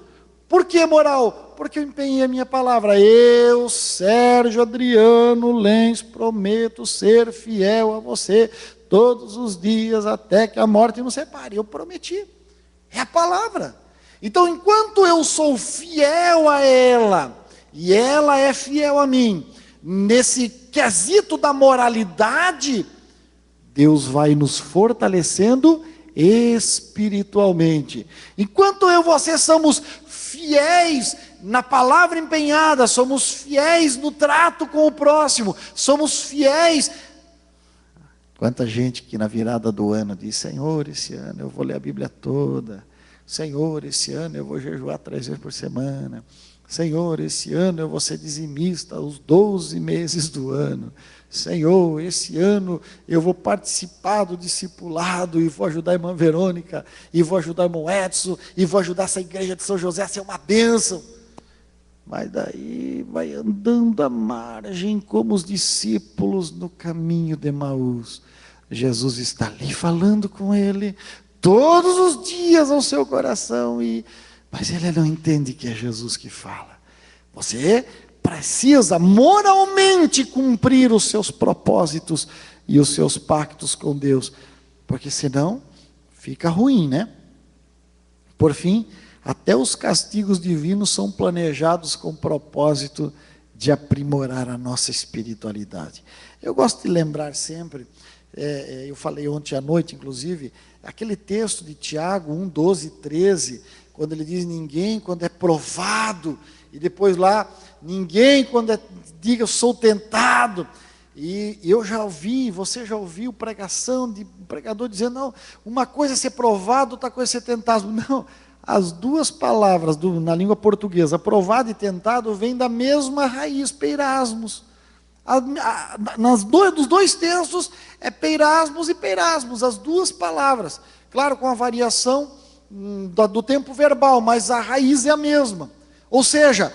Por que moral? Porque eu empenhei a minha palavra. Eu, Sérgio Adriano Lenz, prometo ser fiel a você todos os dias até que a morte nos separe. Eu prometi. É a palavra. Então, enquanto eu sou fiel a ela, e ela é fiel a mim, nesse quesito da moralidade, Deus vai nos fortalecendo espiritualmente. Enquanto eu e você somos fiéis na palavra empenhada, somos fiéis no trato com o próximo, somos fiéis. Quanta gente que na virada do ano diz, Senhor, esse ano eu vou ler a Bíblia toda. Senhor, esse ano eu vou jejuar 3 vezes por semana. Senhor, esse ano eu vou ser dizimista os 12 meses do ano. Senhor, esse ano eu vou participar do discipulado e vou ajudar a irmã Verônica, e vou ajudar o irmão Edson, e vou ajudar essa igreja de São José a ser uma bênção. Mas daí vai andando à margem como os discípulos no caminho de Emaús. Jesus está ali falando com ele todos os dias ao seu coração, mas ele não entende que é Jesus que fala. Você precisa moralmente cumprir os seus propósitos e os seus pactos com Deus, porque senão fica ruim, né? Por fim, até os castigos divinos são planejados com o propósito de aprimorar a nossa espiritualidade. Eu gosto de lembrar sempre, eu falei ontem à noite, inclusive, aquele texto de Tiago 1, 12, 13, quando ele diz, ninguém quando é provado, e depois lá, ninguém quando diga, eu sou tentado. E eu já ouvi, você já ouviu pregação de um pregador dizendo, não, uma coisa é ser provado, outra coisa é ser tentado. Não, as duas palavras na língua portuguesa, provado e tentado, vêm da mesma raiz, peirasmos. Dos dois textos é peirasmos e peirasmos, as duas palavras. Claro, com a variação do tempo verbal, mas a raiz é a mesma. Ou seja,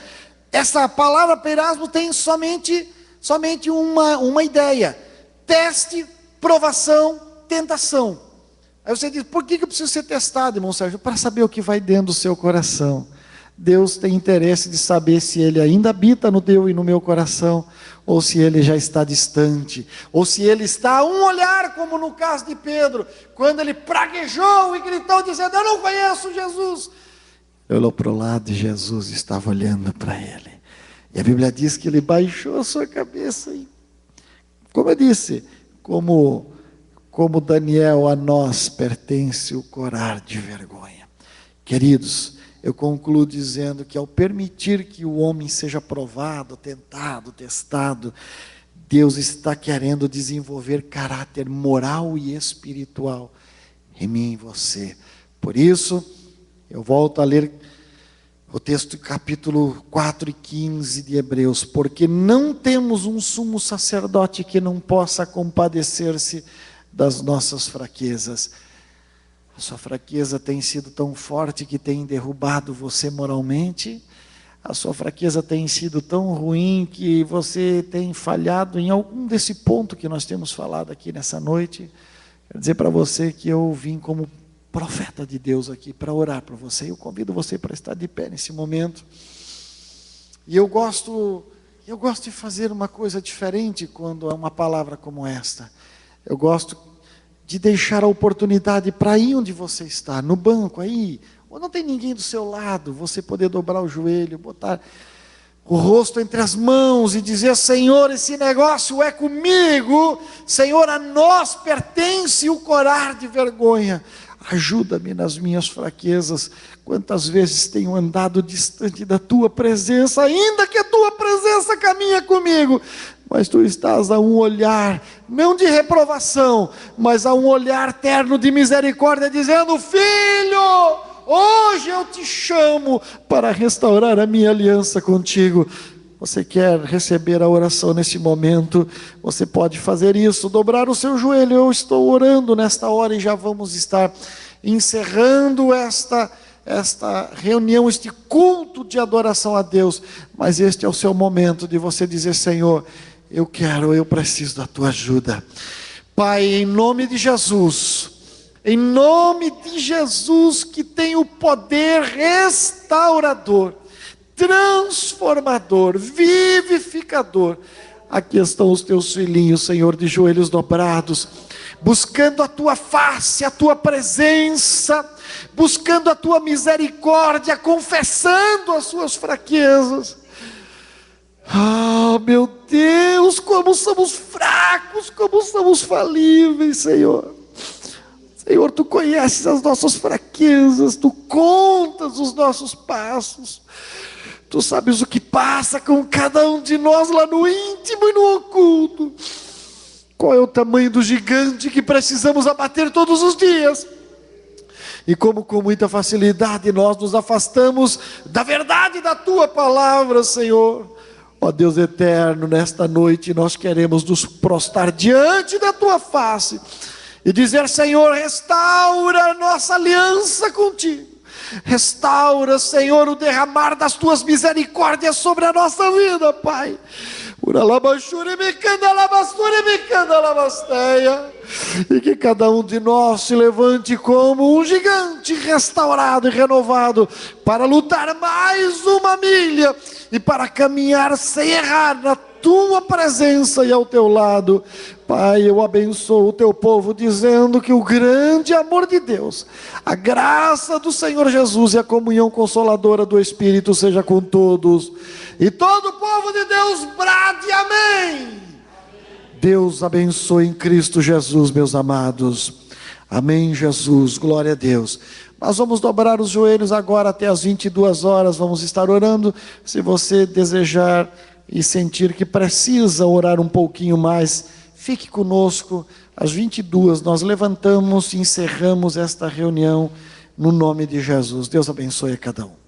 essa palavra peirasmo tem somente uma ideia: teste, provação, tentação. Aí você diz, por que eu preciso ser testado, irmão Sérgio? Para saber o que vai dentro do seu coração. Deus tem interesse de saber se Ele ainda habita no teu e no meu coração, ou se Ele já está distante, ou se Ele está a um olhar, como no caso de Pedro, quando ele praguejou e gritou, dizendo, eu não conheço Jesus. Ele olhou para o lado e Jesus estava olhando para ele. E a Bíblia diz que ele baixou a sua cabeça e, como eu disse, como Daniel, a nós pertence o corar de vergonha. Queridos, eu concluo dizendo que ao permitir que o homem seja provado, tentado, testado, Deus está querendo desenvolver caráter moral e espiritual em mim e em você. Por isso, eu volto a ler o texto capítulo 4 e 15 de Hebreus, porque não temos um sumo sacerdote que não possa compadecer-se das nossas fraquezas. A sua fraqueza tem sido tão forte que tem derrubado você moralmente. A sua fraqueza tem sido tão ruim que você tem falhado em algum desse ponto que nós temos falado aqui nessa noite. Quero dizer para você que eu vim como profeta de Deus aqui para orar para você. Eu convido você para estar de pé nesse momento. E eu gosto de fazer uma coisa diferente quando é uma palavra como esta. Eu gosto de deixar a oportunidade para ir onde você está, no banco aí, ou não tem ninguém do seu lado, você poder dobrar o joelho, botar o rosto entre as mãos e dizer, Senhor, esse negócio é comigo, Senhor, a nós pertence o corar de vergonha, ajuda-me nas minhas fraquezas. Quantas vezes tenho andado distante da tua presença, ainda que a tua presença caminha comigo, mas tu estás a um olhar, não de reprovação, mas a um olhar terno de misericórdia, dizendo, filho, hoje eu te chamo para restaurar a minha aliança contigo. Você quer receber a oração nesse momento? Você pode fazer isso, dobrar o seu joelho. Eu estou orando nesta hora e já vamos estar encerrando esta reunião, este culto de adoração a Deus. Mas este é o seu momento de você dizer, Senhor, eu preciso da tua ajuda. Pai, em nome de Jesus, que tem o poder restaurador, transformador, vivificador. Aqui estão os teus filhinhos, Senhor, de joelhos dobrados, buscando a tua face, a tua presença, buscando a tua misericórdia, confessando as suas fraquezas. Ah, meu Deus, como somos fracos, como somos falíveis, Senhor. Senhor, tu conheces as nossas fraquezas, tu contas os nossos passos, tu sabes o que passa com cada um de nós lá no íntimo e no oculto. Qual é o tamanho do gigante que precisamos abater todos os dias? E como com muita facilidade nós nos afastamos da verdade da Tua palavra, Senhor. Ó Deus eterno, nesta noite nós queremos nos prostrar diante da Tua face e dizer: Senhor, restaura a nossa aliança contigo. Restaura, Senhor, o derramar das Tuas misericórdias sobre a nossa vida, Pai. E que cada um de nós se levante como um gigante restaurado e renovado, para lutar mais uma milha e para caminhar sem errar na Tua presença e ao Teu lado. Pai, eu abençoo o Teu povo, dizendo que o grande amor de Deus, a graça do Senhor Jesus e a comunhão consoladora do Espírito seja com todos. E todo o povo de Deus brade amém. Deus abençoe em Cristo Jesus, meus amados. Amém, Jesus, glória a Deus. Nós vamos dobrar os joelhos agora até as 22 horas, vamos estar orando. Se você desejar e sentir que precisa orar um pouquinho mais, fique conosco. Às 22 nós levantamos e encerramos esta reunião no nome de Jesus. Deus abençoe a cada um.